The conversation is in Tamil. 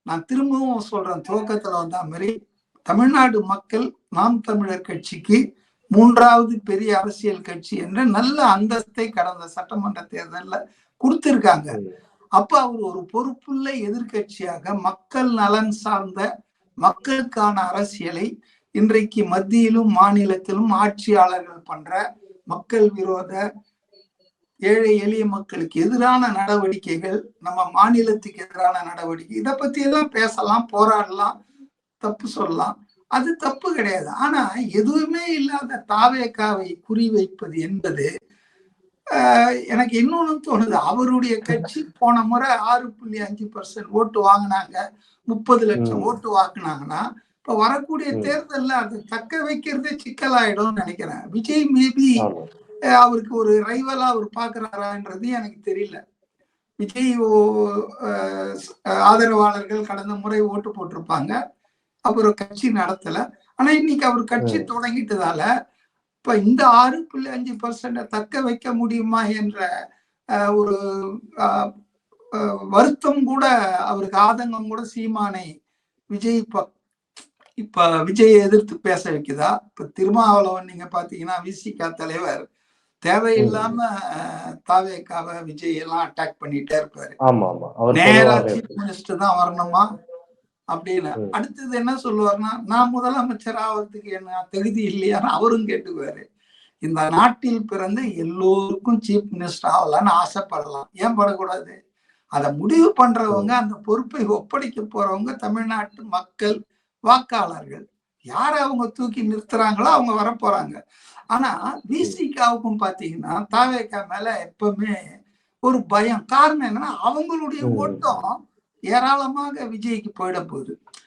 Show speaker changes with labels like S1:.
S1: நான் திரும்பவும் சொல்றேன், துவக்கத்துல வந்த மாதிரி தமிழ்நாடு மக்கள் நாம் தமிழர் கட்சிக்கு 3வது பெரிய அரசியல் கட்சி என்ற நல்ல அந்தஸ்தை கடந்த சட்டமன்ற தேர்தலில் கொடுத்திருக்காங்க. அப்ப அவர் ஒரு பொறுப்புள்ள எதிர்கட்சியாக மக்கள் நலன் சார்ந்த மக்களுக்கான அரசியலை இன்றைக்கு மத்தியிலும் மாநிலத்திலும் ஆட்சியாளர்கள் பண்ற மக்கள் விரோத ஏழை எளிய மக்களுக்கு எதிரான நடவடிக்கைகள், நம்ம மாநிலத்துக்கு எதிரான நடவடிக்கை, இதை பத்தி எல்லாம் பேசலாம், போராடலாம், தப்பு சொல்லலாம், அது தப்பு கிடையாது. ஆனா எதுவுமே இல்லாத தாவேகாவை குறிவைப்பது என்பது எனக்கு இன்னொன்னு தோணுது. அவருடைய கட்சி போன முறை 6.5% ஓட்டு வாங்கினாங்க, 30 லட்சம் ஓட்டு வாங்கினாங்கன்னா இப்ப வரக்கூடிய தேர்தலில் அது தக்க வைக்கிறதே சிக்கலாயிடும் நினைக்கிறேன். விஜய் மேபி அவருக்கு ஒரு ரைவலா அவர் பாக்குறாரான்றது எனக்கு தெரியல. விஜய் ஆதரவாளர்கள் கடந்த முறை ஓட்டு போட்டிருப்பாங்க, அவர் கட்சி நடத்தல. ஆனா இன்னைக்கு அவர் கட்சி தொடங்கிட்டதால இப்ப இந்த 6.5% தக்க வைக்க முடியுமா என்ற ஒரு வருத்தம் கூட, அவருக்கு ஆதங்கம் கூட சீமானை விஜய் இப்ப விஜயை எதிர்த்து பேச வைக்குதா? இப்ப திருமாவளவன் நீங்க பாத்தீங்கன்னா விசிக தலைவர் தேவையில்லாம தாவேகாவை விஜய் எல்லாம் அட்டாக் பண்ணிட்டே இருப்பாரு. நேரா சீஃப் மினிஸ்டர் தான் வரணுமா அப்படின்னு. அடுத்தது என்ன சொல்லுவாருன்னா, நான் முதலமைச்சர் ஆகிறதுக்கு என்ன தகுதி இல்லையான்னு அவரும் கேட்டுக்குவாரு. இந்த நாட்டில் பிறந்த எல்லோருக்கும் சீஃப் மினிஸ்டர் ஆகலான்னு ஆசைப்படலாம், ஏன் படக்கூடாது? அதை முடிவு பண்றவங்க, அந்த பொறுப்பை ஒப்படைக்க போறவங்க தமிழ்நாட்டு மக்கள், வாக்காளர்கள். யார அவங்க தூக்கி நிறுத்துறாங்களோ அவங்க வரப்போறாங்க. ஆனா விசிகாவுக்கும் பாத்தீங்கன்னா தாவேகா மேல எப்பவுமே ஒரு பயம். காரணம் என்னன்னா, அவங்களுடைய ஓட்டம் ஏராளமாக விஜய்க்கு போயிட போகுது.